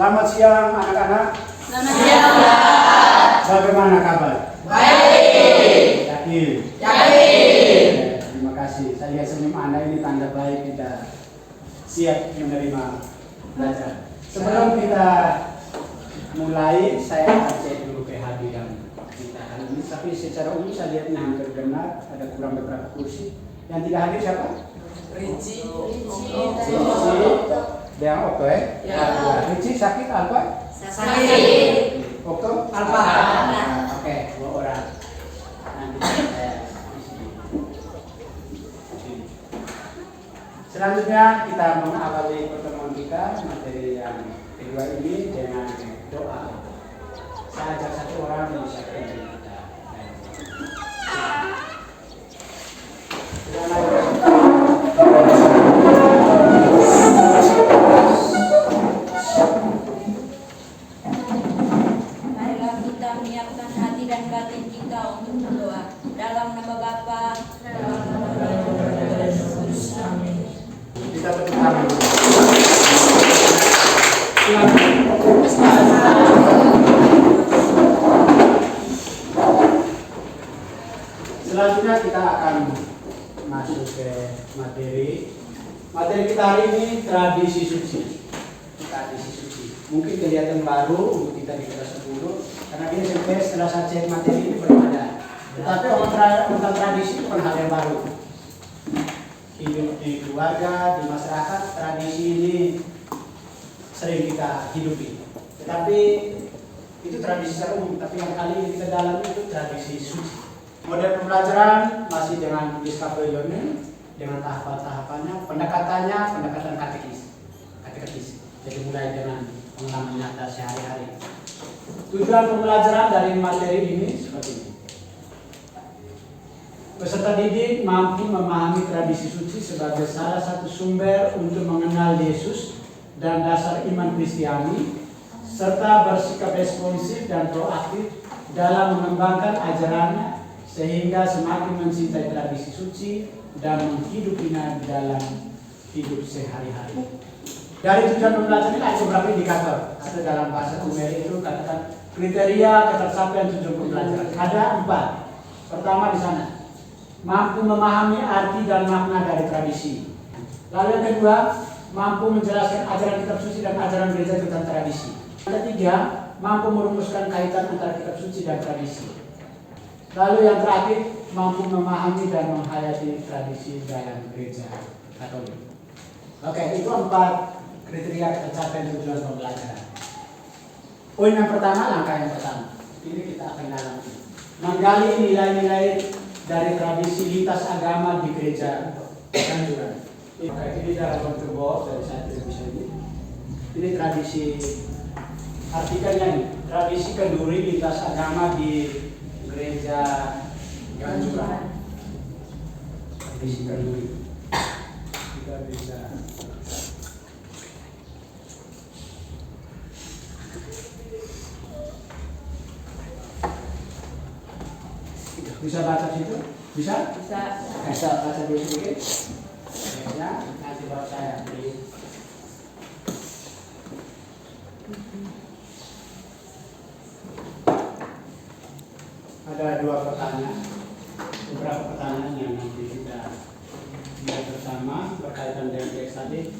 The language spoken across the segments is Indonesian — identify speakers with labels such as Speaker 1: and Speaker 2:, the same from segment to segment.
Speaker 1: Selamat siang anak-anak.
Speaker 2: Selamat siang, Pak.
Speaker 1: Bagaimana kabar?
Speaker 2: Baik.
Speaker 1: Yakin?
Speaker 2: Yakin.
Speaker 1: Terima kasih. Saya lihat senyum Anda ini tanda baik kita siap menerima belajar. Sebelum kita mulai, saya akan cek dulu kehadiran kita hari ini. Tapi secara umum saya lihat ini hampir benar. Ada kurang beberapa kursi. Yang tidak hadir siapa?
Speaker 2: Rinci.
Speaker 1: Yang Okto ya?
Speaker 2: Ya.
Speaker 1: Rinci sakit apa?
Speaker 2: Sakit.
Speaker 1: Okto?
Speaker 2: Alfa.
Speaker 1: Oke, 2 orang. Nanti saya isi. Selanjutnya kita mengawali pertemuan kita materi yang kedua ini dengan doa. Saya ajak satu orang yang bisa kita.
Speaker 3: Marilah kita menyiapkan hati dan batin kita untuk berdoa. Dalam nama Bapa, dalam nama Yesus. Amin.
Speaker 1: Kita berdoa. Selanjutnya kita akan masuk ke materi. Materi kita hari ini tradisi suci. Tradisi suci. Mungkin kelihatan baru untuk kita di kelas 10 karena di SMP setelah saya cek materi ini belum ada. Tetapi tentang tradisi itu bukan hal yang baru. Hidup di keluarga, di masyarakat, tradisi ini sering kita hidupi. Tetapi itu tradisi secara umum. Tapi yang kali ini kita dalami itu tradisi suci. Model pembelajaran masih dengan discovery learning, dengan tahapan-tahapannya, pendekatan katekis. Jadi mulai dengan pengalaman nyata sehari-hari. Tujuan pembelajaran dari materi ini seperti ini. Peserta didik mampu memahami tradisi suci sebagai salah satu sumber untuk mengenal Yesus dan dasar iman Kristiani, serta bersikap responsif dan proaktif dalam mengembangkan ajarannya sehingga semakin mencintai tradisi suci dan menghidupinya dalam hidup sehari-hari. Dari tujuan pembelajaran ini ada beberapa indikator atau dalam bahasa numeri itu katakan kriteria ketercapaian tujuan pembelajaran. Ada 4. Pertama di sana, mampu memahami arti dan makna dari tradisi. Lalu yang kedua, mampu menjelaskan ajaran kitab suci dan ajaran gereja tentang tradisi. Yang ketiga, mampu merumuskan kaitan antara kitab suci dan tradisi. Lalu yang terakhir, mampu memahami dan menghayati tradisi dalam gereja Katolik. Oke, itu 4 kriteria tercapai tujuan pembelajaran. Poin yang pertama, langkah yang pertama. Ini kita akan dalami. Menggali nilai-nilai dari tradisi lintas agama di gereja Kanjuran. Ini dalam bentuk box dari saya tidak bisa ini. Ini tradisi, artikelnya ini, tradisi kenduri lintas agama di gereja Kanjuran. Tradisi kenduri. Kita bisa. Bisa baca situ? Bisa? Bisa baca dulu sedikit. Ya, nanti baru saya beri. Ada 2 pertanyaan, beberapa pertanyaan yang nanti kita lihat bersama berkaitan dengan teks tadi.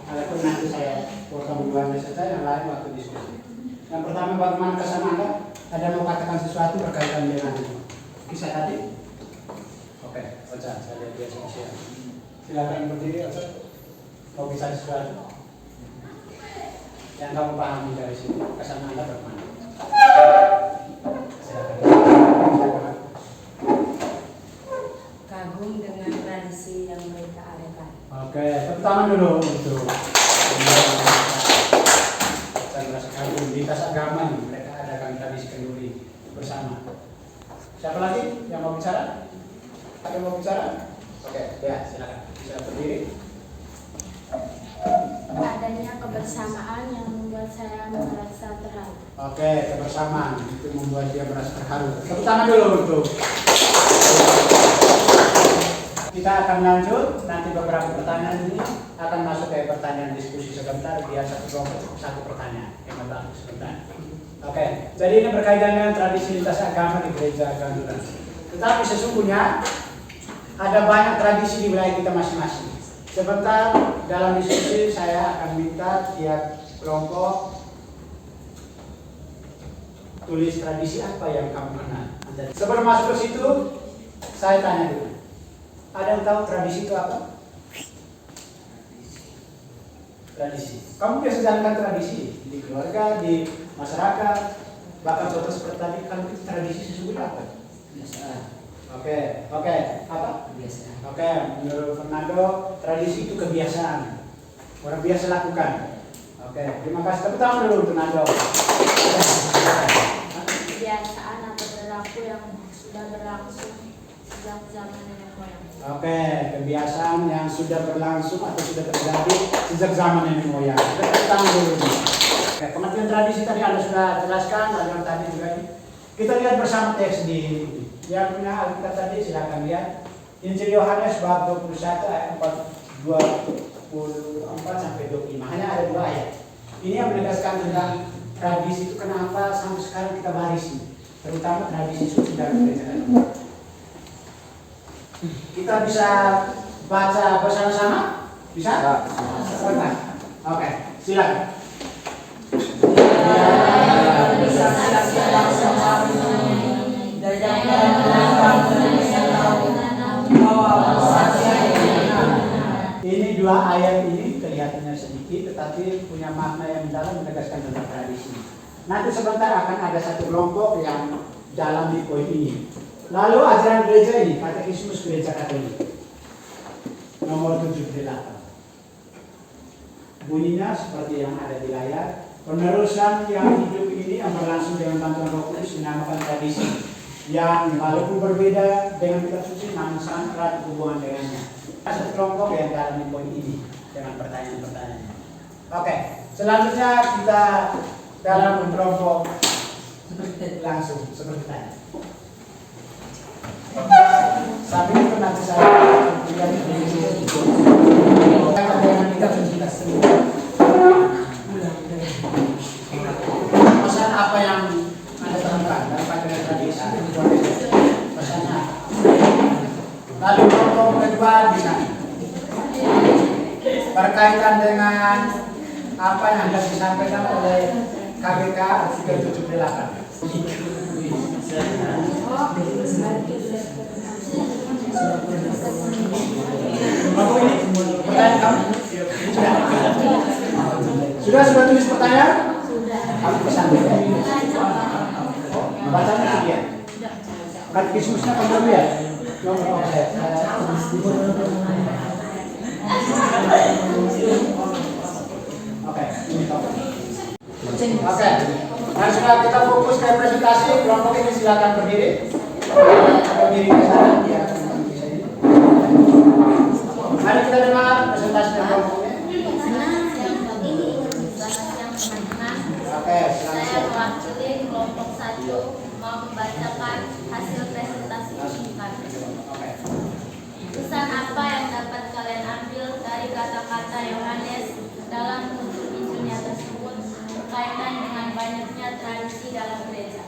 Speaker 1: Walaupun nanti saya potong 2 saja, yang lain waktu diskusi. Yang pertama, bagaimana kesan Anda? Ada mau katakan sesuatu berkaitan dengan kisah tadi? Oke, baca. Saya lihat dia siap. Silakan berdiri, Oce. Mau bisa sesuatu yang kamu pahami dari sini, kesan Anda bagaimana? Silakan.
Speaker 3: Kagum dengan tradisi yang mereka adakan.
Speaker 1: Oke, tepuk tangan dulu untuk saya merasa kagum lintas agama nih, mereka adakan tradisi kenduri bersama. Siapa lagi yang mau bicara? Ada yang mau bicara? Oke, ya silakan. Bisa berdiri.
Speaker 4: Adanya kebersamaan yang membuat saya merasa terharu.
Speaker 1: Oke, kebersamaan itu membuat dia merasa terharu. Tepuk tangan dulu untuk kita akan lanjut. Nanti beberapa pertanyaan ini akan masuk ke pertanyaan diskusi sebentar. Biar satu kelompok satu pertanyaan. Bagus sebentar. Oke, jadi ini berkaitan dengan tradisi lintas agama di gereja Gandulan. Tetapi sesungguhnya ada banyak tradisi di wilayah kita masing-masing. Sebentar dalam diskusi saya akan minta tiap kelompok tulis tradisi apa yang kamu kenal. Sebelum masuk ke situ, saya tanya dulu. Ada yang tahu tradisi itu apa? Tradisi. Kamu biasa jalankan tradisi di keluarga, di masyarakat, bahkan contoh seperti tadi. Kalau itu tradisi sesungguhnya apa?
Speaker 2: Biasa.
Speaker 1: Oke, apa?
Speaker 2: Biasa.
Speaker 1: Oke, menurut Fernando, tradisi itu kebiasaan. Orang biasa lakukan. Oke, terima kasih. Tepuk tangan dulu untuk Fernando.
Speaker 4: Kebiasaan atau perilaku yang sudah berlangsung sejak zaman nenek moyang.
Speaker 1: Oke, kebiasaan yang sudah berlangsung atau sudah terjadi sejak zaman nenek moyang. Tepuk tangan dulu. Oke, pengertian tradisi tadi Anda sudah jelaskan, ada yang tadi juga ini. Kita lihat bersama teks di yang punya Alkitab tadi silakan lihat. Injil Yohanes bab 21 ayat 24 sampai 25. Hanya ada 2 ayat. Ini yang menegaskan tentang tradisi itu kenapa sampai sekarang kita warisi, terutama tradisi suci dalam gereja. Kita bisa baca bersama-sama? Bisa? Sebentar. Oke, silakan. Ini 2 ayat ini kelihatannya sedikit tetapi punya makna yang dalam menegaskan tentang tradisi. Nanti sebentar akan ada satu kelompok yang dalam di poin ini. Lalu ajaran gereja ini, Katekismus Gereja Katolik nomor 78. Bunyinya seperti yang ada di layar. Penerusan yang hidup ini yang berlangsung dengan bantuan Roh Kudus dinamakan tradisi, yang walaupun berbeda dengan kitab suci namun sangat erat hubungan dengannya. Satu kelompok yang dalam poin ini dengan pertanyaan-pertanyaannya. Oke, selanjutnya kita dalam kelompok langsung seperti tadi. Sampai itu nanti saya lihat dengan kitab suci kita semua. Pesan apa yang Anda temukan dalam pandangan tradisi? Pesannya apa? Lalu kelompok kedua di sana berkaitan dengan apa yang Anda disampaikan oleh KBK artikel 78. Sudah tulis pertanyaan? Kamu pesan dulu. Bacanya sekian. Katekismusnya kamu dulu ya? Oke. Nah, sudah kita fokus ke presentasi. Kelompok ini silakan berdiri. Berdiri ke sana. Mari kita dengar presentasi dari kelompok ini. Oke,
Speaker 5: saya mewakili kelompok 1 mau membacakan hasil presentasi kami. Pesan apa yang dapat kalian ambil dari kata-kata Yohanes dalam penutur Injilnya tersebut berkaitan dengan banyaknya tradisi dalam gereja?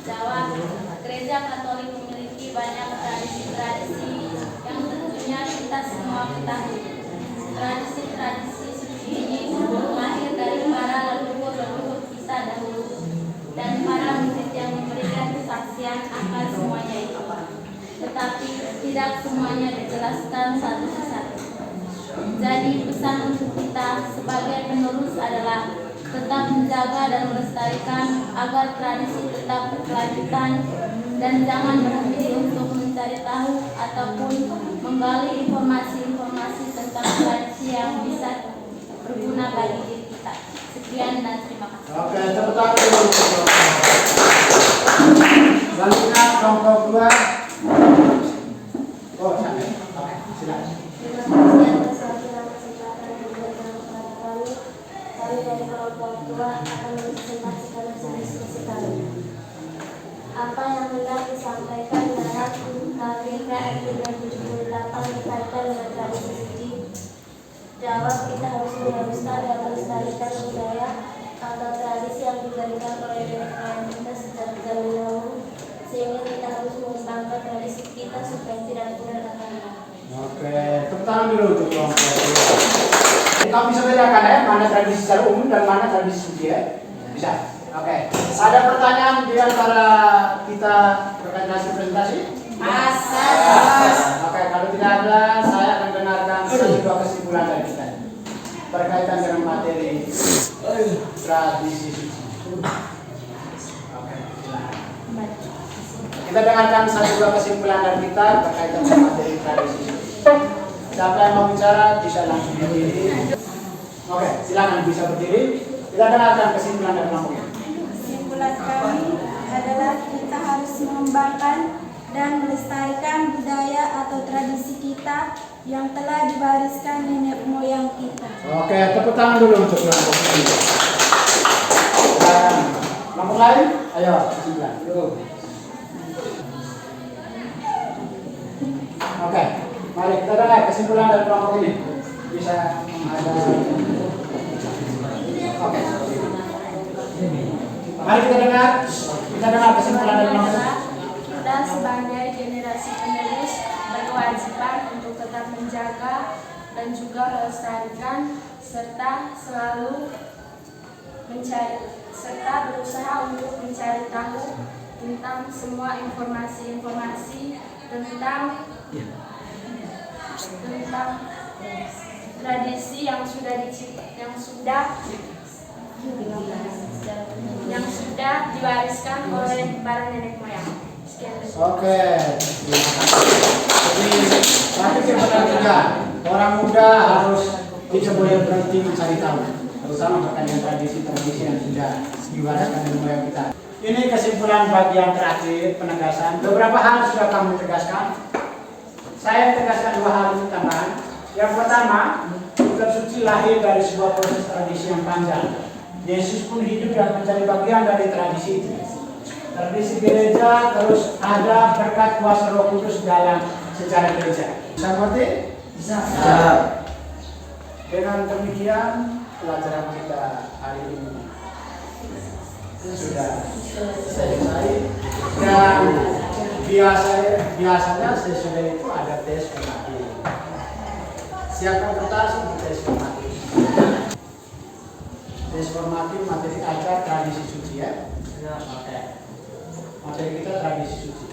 Speaker 5: Jawab, Gereja Katolik memiliki banyak tradisi-tradisi yang tentunya kita semua ketahui. Tradisi-tradisi suci ini lahir dari para leluhur-leluhur kita dahulu dan para murid yang memberikan kesaksian akan semuanya itu. Tetapi tidak semuanya dijelaskan satu persatu. Jadi pesan untuk kita sebagai penerus adalah tetap menjaga dan melestarikan agar tradisi tetap berkelanjutan dan jangan berhenti untuk mencari tahu ataupun menggali informasi-informasi tentang tradisi yang bisa berguna bagi diri kita. Sekian dan terima kasih.
Speaker 1: Oke, tepuk tangan dulu. Selanjutnya kelompok 2. Oh, sampai. Oke, silakan.
Speaker 4: Kami dari kelompok 2 akan mempresentasikan hasil diskusi kami. Apa yang hendak disampaikan dalam karya Merdeka RI 2078 berkaitan dengan tradisi suci. Jawab, kita harus melestarikan dan melestarikan budaya atau tradisi yang diberikan oleh nenek moyang kita sejak zaman dahulu, sehingga kita harus mengembangkan tradisi kita supaya tidak punah dan hilang.
Speaker 1: Oke, tepuk tangan dulu untuk kelompok. Kamu bisa bedakan ya, mana tradisi secara umum dan mana tradisi suci ya? Bisa? Oke. Ada pertanyaan di antara kita berkaitan hasil presentasi? Oke, kalau tidak ada, saya akan dengarkan satu dua kesimpulan dari kita berkaitan dengan materi tradisi suci. Oke, silakan. Kita dengarkan satu dua kesimpulan dari kita berkaitan dengan materi tradisi suci. Siapa yang mau bicara bisa langsung berdiri. Oke, silakan bisa berdiri. Kita dengarkan kesimpulan dari kelompoknya.
Speaker 6: Kesimpulan kami adalah kita harus mengembangkan dan melestarikan budaya atau tradisi kita yang telah diwariskan nenek moyang kita.
Speaker 1: Oke, tepuk tangan dulu untuk kelompok ini. Dan kelompok lain, ayo kesimpulan. Oke, mari kita dengar kesimpulan dari kelompok ini. Bisa menghadap. Oke. Mari kita dengar kesimpulan dari kelompok ini.
Speaker 4: Kita sebagai generasi penerus berkewajiban untuk tetap menjaga dan juga melestarikan serta selalu berusaha untuk mencari tahu tentang semua informasi-informasi tentang tradisi yang sudah diwariskan oleh para nenek moyang.
Speaker 1: Oke, jadi tapi benar juga orang muda harus tidak boleh berhenti mencari tahu, terutama berkaitan tradisi-tradisi yang sudah diwariskan dari moyang kita. Ini kesimpulan bagian terakhir penegasan. Beberapa hal sudah kami tegaskan. Saya tegaskan dua hal tambahan. Yang pertama, kitab suci lahir dari sebuah proses tradisi yang panjang. Yesus pun hidup dan menjadi bagian dari tradisi itu. Tradisi gereja terus ada berkat kuasa Roh Kudus dalam sejarah gereja. Bisa mengerti? Bisa. Dengan demikian pelajaran kita hari ini sudah selesai. Dan biasanya sesudah itu ada tes formatif. Siapkan kertas untuk tes formatif. Tes formatif materi ajar tradisi suci ya. Oke. Materi kita tradisi suci.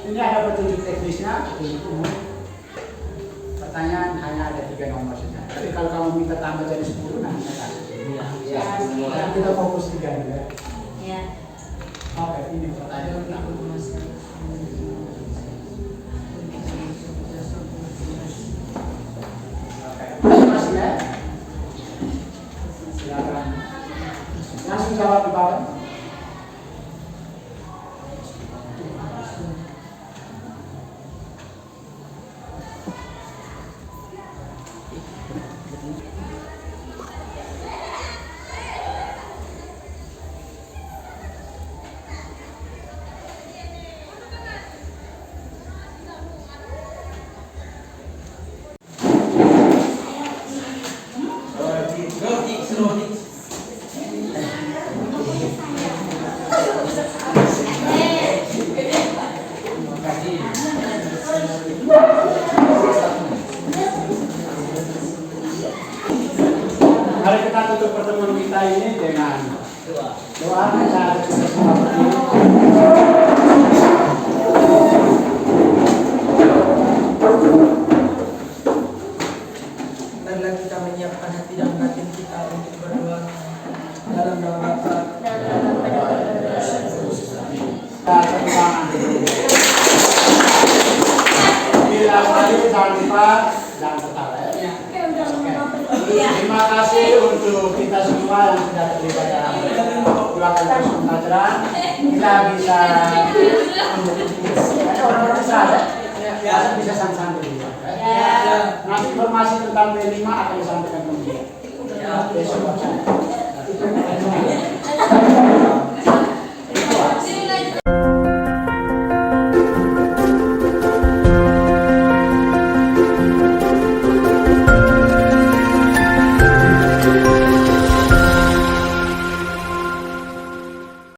Speaker 1: Ini ada petunjuk teknisnya, petunjuk umum. Pertanyaan hanya ada 3 nomor saja. Tapi kalau kamu minta tambah jadi 10 nanti saya kasih. Nah, kita fokus 3 dulu ya.
Speaker 3: Ya.
Speaker 1: Oke, ini pertanyaan. Masih ya? Silakan. Langsung jawab di bawah. Mari kita tutup pertemuan kita ini dengan doa. Kita semua
Speaker 2: Marilah kita menyiapkan hati dan batin kita untuk berdoa dalam nama Bapa.
Speaker 1: Bila balik jangan lupa dan tetap ya. Terima kasih untuk kita semua yang sudah terlibat dalam ulangan terus pembelajaran. Kita bisa orang-orang bisa sama-sama dulu. Nanti informasi tentang B5 akan disampaikan kemudian. Besok.